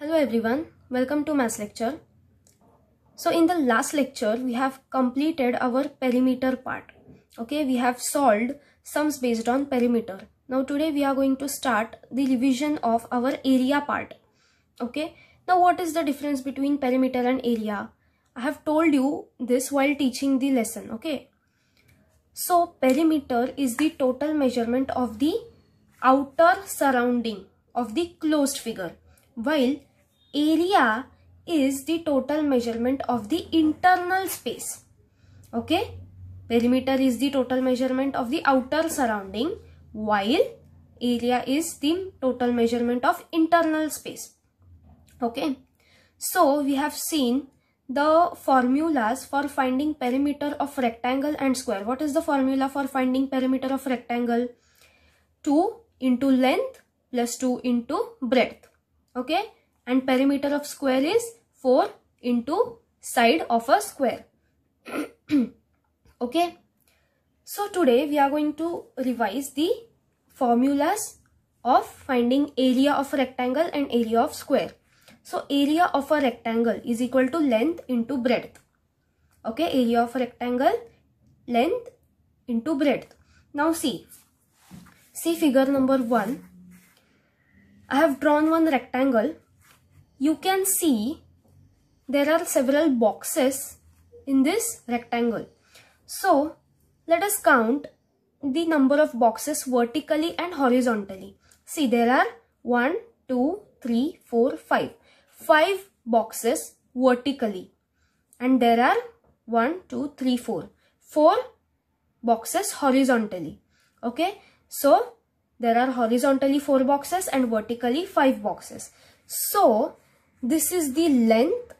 Hello everyone, welcome to maths lecture. So in the last lecture we have completed our perimeter part. Okay, we have solved sums based on perimeter. Now today we are going to start the revision of our area part. Okay, now what is the difference between perimeter and area? I have told you this while teaching the lesson. Okay, so perimeter is the total measurement of the outer surrounding of the closed figure, while area is the total measurement of the internal space. Okay, perimeter is the total measurement of the outer surrounding, while area is the total measurement of internal space. Okay, so we have seen the formulas for finding perimeter of rectangle and square. What is the formula for finding perimeter of rectangle? 2 into length plus 2 into breadth. Okay, and perimeter of square is 4 into side of a square. Okay, so today we are going to revise the formulas of finding area of rectangle and area of square. So area of a rectangle is equal to length into breadth. Okay, area of a rectangle, length into breadth. Now see figure number 1. I have drawn one rectangle. You can see there are several boxes in this rectangle. So let us count the number of boxes vertically and horizontally. See, there are 1, 2, 3, 4, 5. 5 boxes vertically, and there are 1, 2, 3, 4. 4 boxes horizontally. Okay, so there are horizontally 4 boxes and vertically 5 boxes. So this is the length.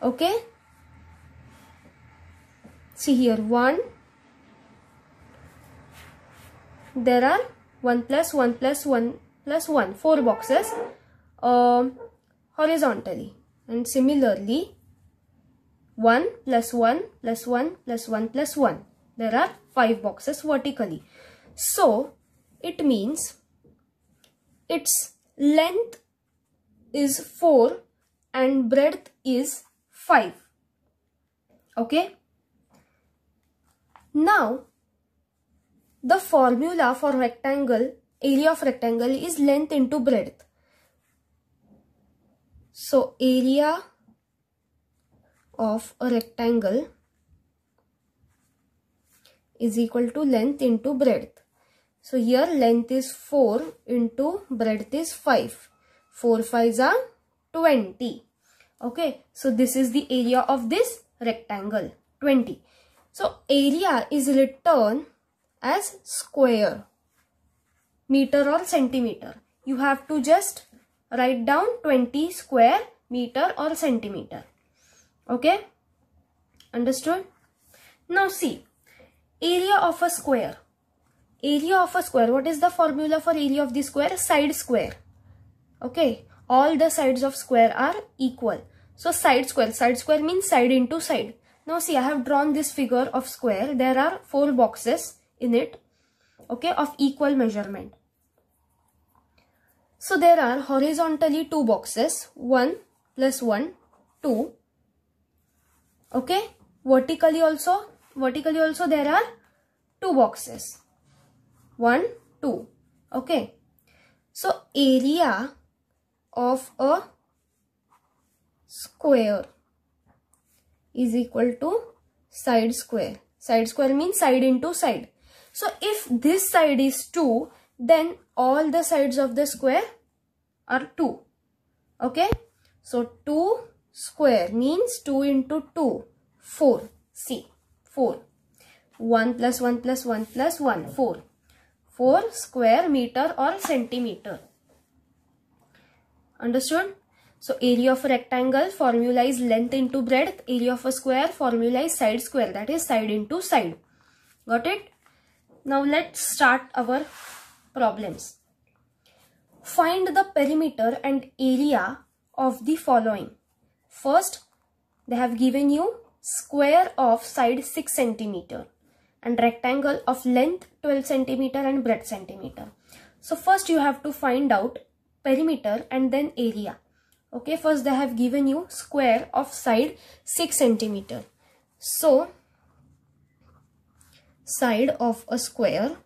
Okay, see here 1. There are 1 plus 1 plus 1 plus 1, 4 boxes horizontally, and similarly 1 plus 1 plus 1 plus 1 plus 1. There are 5 boxes vertically. So it means its length is 4 and breadth is 5. Okay. Now the formula for rectangle, area of rectangle, is length into breadth. So area of a rectangle is equal to length into breadth. So here length is 4 into breadth is 5. 4 5s are 20. Okay, so this is the area of this rectangle, 20. So area is written as square, meter or centimeter. You have to just write down 20 square meter or centimeter. Okay, understood? Now see, area of a square. Area of a square, what is the formula for area of the square? Side square. Okay, all the sides of square are equal. So side square means side into side. Now see, I have drawn this figure of square. There are 4 boxes in it, okay, of equal measurement. So there are horizontally 2 boxes, 1 plus 1, 2. Okay, vertically also there are 2 boxes, 1, 2. Okay, so area of a square is equal to side square. Side square means side into side. So if this side is 2, then all the sides of the square are 2. Okay, so 2 square means 2 into 2, 4. See, 4. 1 plus 1 plus 1 plus 1, 4. 4 square meter or centimeter. Understood? So area of a rectangle, formula is length into breadth. Area of a square, formula is side square, that is side into side. Got it? Now let's start our problems. Find the perimeter and area of the following. First, they have given you square of side 6 cm and rectangle of length 12 cm and breadth centimeter. So first you have to find out perimeter and then area. Okay, first they have given you square of side 6 centimeter. So side of a square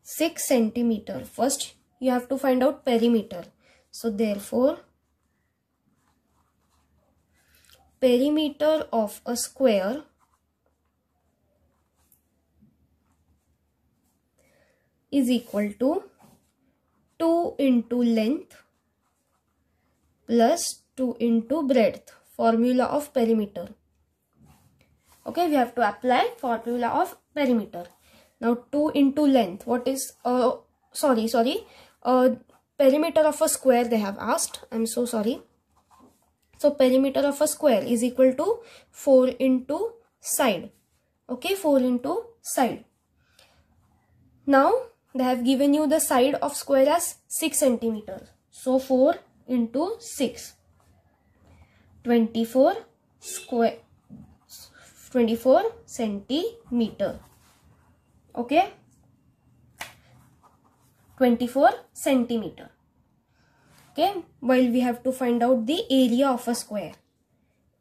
6 centimeter. First you have to find out perimeter. So therefore perimeter of a square is equal to 2 into length plus 2 into breadth. Formula of perimeter. Okay, we have to apply formula of perimeter. Now 2 into length. What is perimeter of a square they have asked. I'm so sorry. So perimeter of a square is equal to 4 into side. Okay, 4 into side. Now they have given you the side of square as 6 centimeters. So 4 into 6. 24 centimeter. Okay. 24 centimeter. Okay. While we have to find out the area of a square.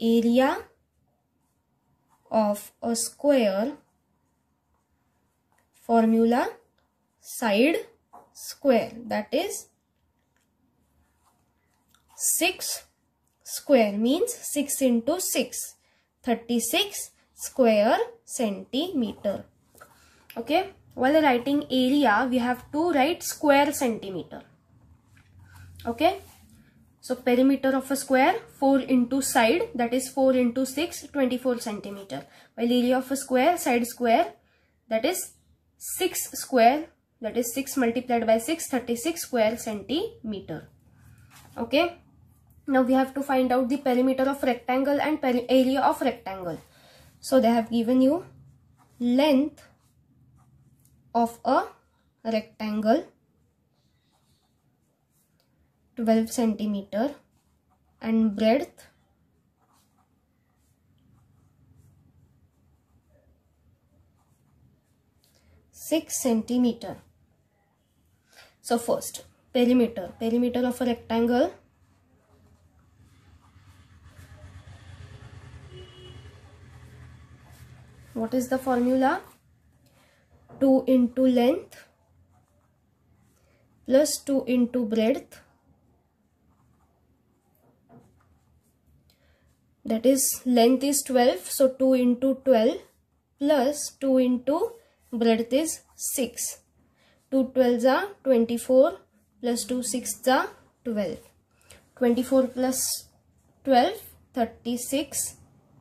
Area of a square. Formula side square, that is 6 square means 6 into 6, 36 square centimeter. Okay, while writing area we have to write square centimeter. Okay, so perimeter of a square 4 into side, that is 4 into 6, 24 centimeter. While area of a square, side square, that is 6 square, that is 6 multiplied by 6, 36 square centimeter. Okay, now we have to find out the perimeter of rectangle and area of rectangle. So they have given you length of a rectangle 12 centimeter and breadth 6 centimeter. So first perimeter of a rectangle. What is the formula? 2 into length plus 2 into breadth, that is length is 12, so 2 into 12 plus 2 into breadth is 6. 2 12s are 24 plus 2 6s are 12. 24 plus 12, 36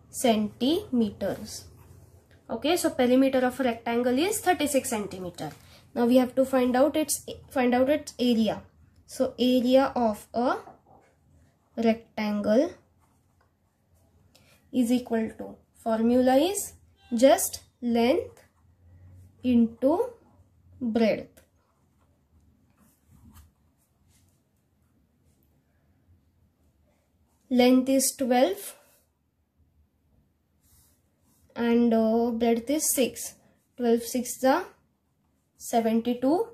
centimeters. Okay, so perimeter of a rectangle is 36 centimeter. Now we have to find out its area. So area of a rectangle is equal to, formula is just length into breadth. Length is 12 and breadth is 6. 12 6 are 72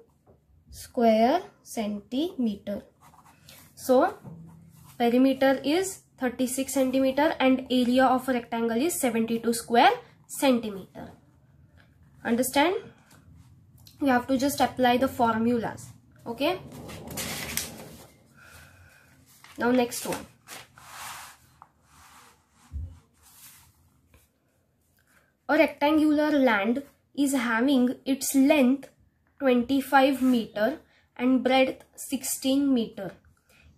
square centimeter. So perimeter is 36 centimeter and area of a rectangle is 72 square centimeter. Understand? You have to just apply the formulas. Okay. Now next one. A rectangular land is having its length 25 meter and breadth 16 meter.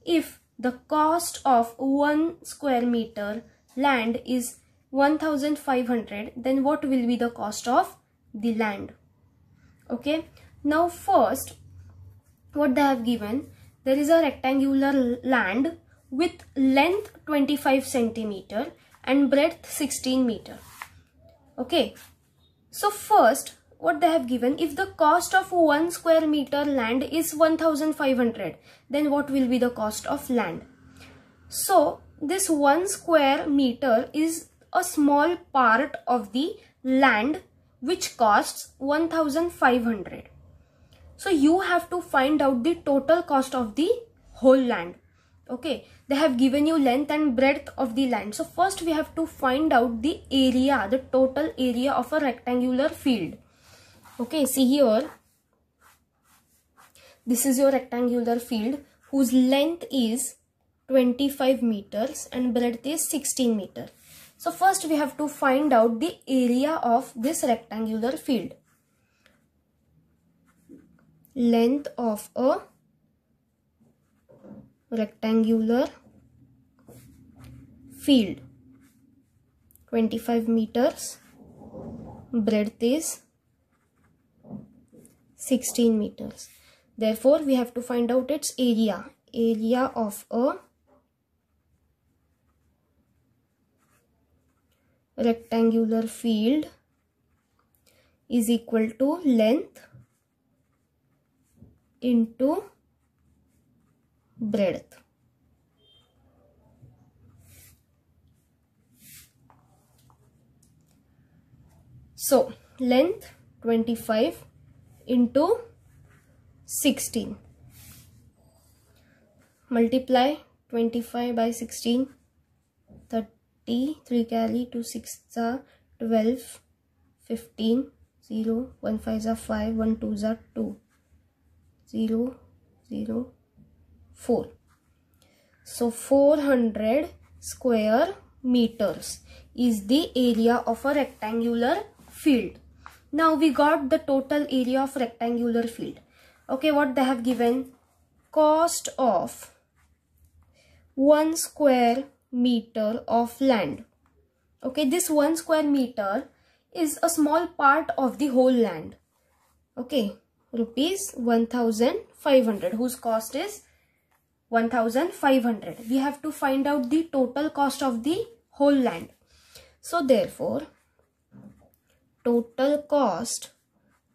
If the cost of 1 square meter land is 1500, then what will be the cost of the land? Okay, now first what they have given, there is a rectangular land with length 25 centimeter and breadth 16 meter. Okay, so first what they have given, if the cost of 1 square meter land is 1500, then what will be the cost of land? So this 1 square meter is a small part of the land which costs 1500. So you have to find out the total cost of the whole land. Okay, they have given you length and breadth of the land. So first we have to find out the area, the total area of a rectangular field. Okay, see here, this is your rectangular field whose length is 25 meters and breadth is 16 meters. So first we have to find out the area of this rectangular field. Length of a rectangular field, 25 meters, breadth is 16 meters. Therefore, we have to find out its area. Area of a rectangular field is equal to length into breadth. So, length 25 into 16. Multiply 25 by 16. 30, 3 carry, 2 6 are 12, 15, 0, 1 5 are 5, 1 2 are 2, 0, 0, 4. So 400 square meters is the area of a rectangular field. Now we got the total area of rectangular field. Okay, what they have given? Cost of 1 square meter of land. Okay, this 1 square meter is a small part of the whole land. Okay, rupees 1500, whose cost is 1500. We have to find out the total cost of the whole land. So therefore, total cost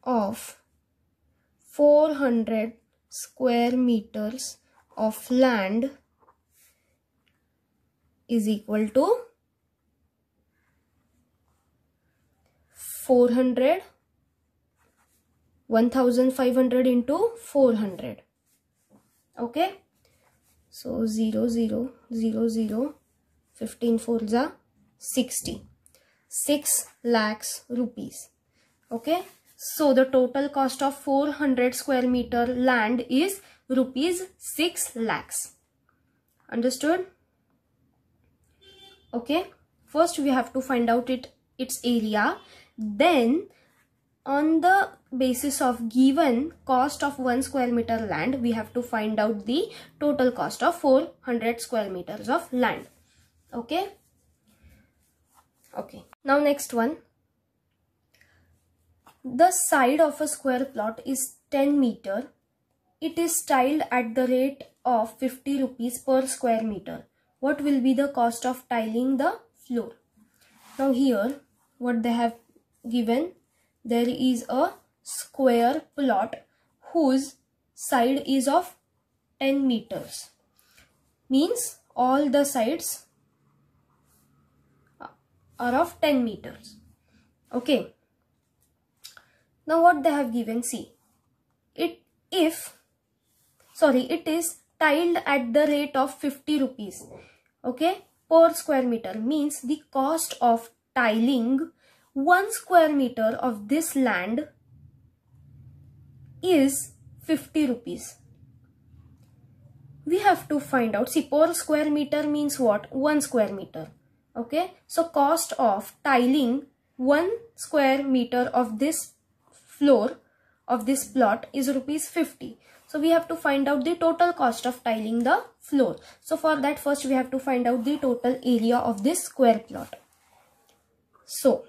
of 400 square meters of land is equal to 1500 into 400. Okay, so 0 0 0 0, 15 4s are 60, 6 lakhs rupees. Okay, so the total cost of 400 square meter land is rupees 6 lakhs. Understood? Okay, first we have to find out its area. Then on the basis of given cost of 1 square meter land, we have to find out the total cost of 400 square meters of land. Okay. Okay. Now next one. The side of a square plot is 10 meter. It is tiled at the rate of 50 rupees per square meter. What will be the cost of tiling the floor? Now here, what they have given, there is a square plot whose side is of 10 meters. Means all the sides are of 10 meters. Okay. Now what they have given, see, it is tiled at the rate of 50 rupees. Okay, per square meter, means the cost of tiling 1 square meter of this land is 50 rupees. We have to find out, see, per square meter means what? 1 square meter. Okay, so cost of tiling 1 square meter of this floor of this plot is rupees 50. So we have to find out the total cost of tiling the floor. So for that, first we have to find out the total area of this square plot. So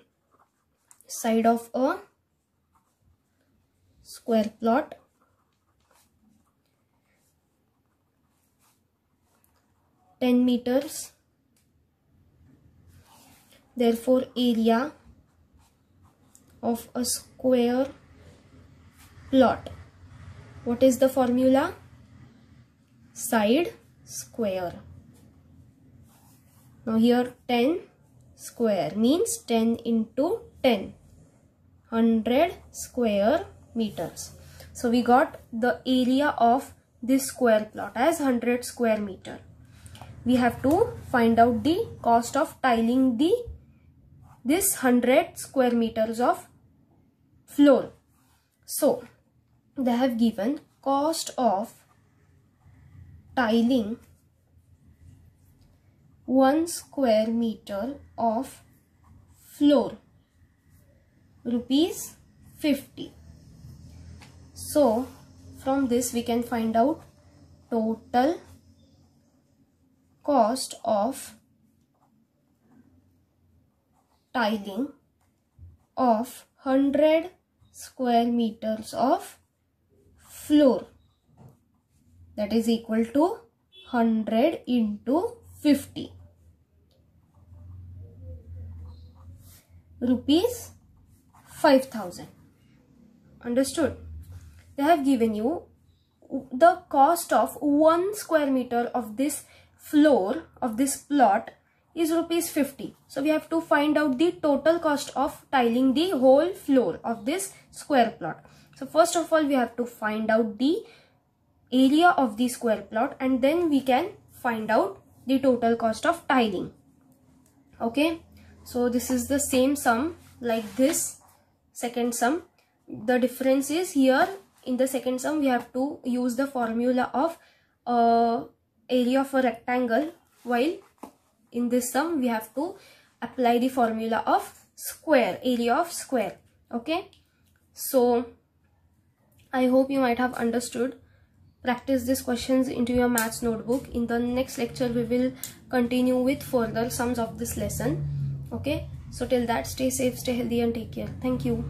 side of a square plot, (10 meters). Therefore, area of a square plot. What is the formula? Side square. Now here 10 square means 10 into 10. 100 square meters. So we got the area of this square plot as 100 square meter. We have to find out the cost of tiling this 100 square meters of floor. So they have given cost of tiling 1 square meter of floor, rupees 50. So from this we can find out total cost of tiling of 100 square meters of floor, that is equal to 100 into 50, rupees 5,000. Understood? They have given you the cost of 1 square meter of this floor of this plot is rupees 50. So we have to find out the total cost of tiling the whole floor of this square plot. So first of all we have to find out the area of the square plot, and then we can find out the total cost of tiling. Okay, so this is the same sum like this second sum. The difference is here in the second sum we have to use the formula of area of a rectangle, while in this sum we have to apply the formula of square, area of square. Okay, so I hope you might have understood. Practice these questions into your maths notebook. In the next lecture we will continue with further sums of this lesson. Okay, so till that, stay safe, stay healthy and take care. Thank you.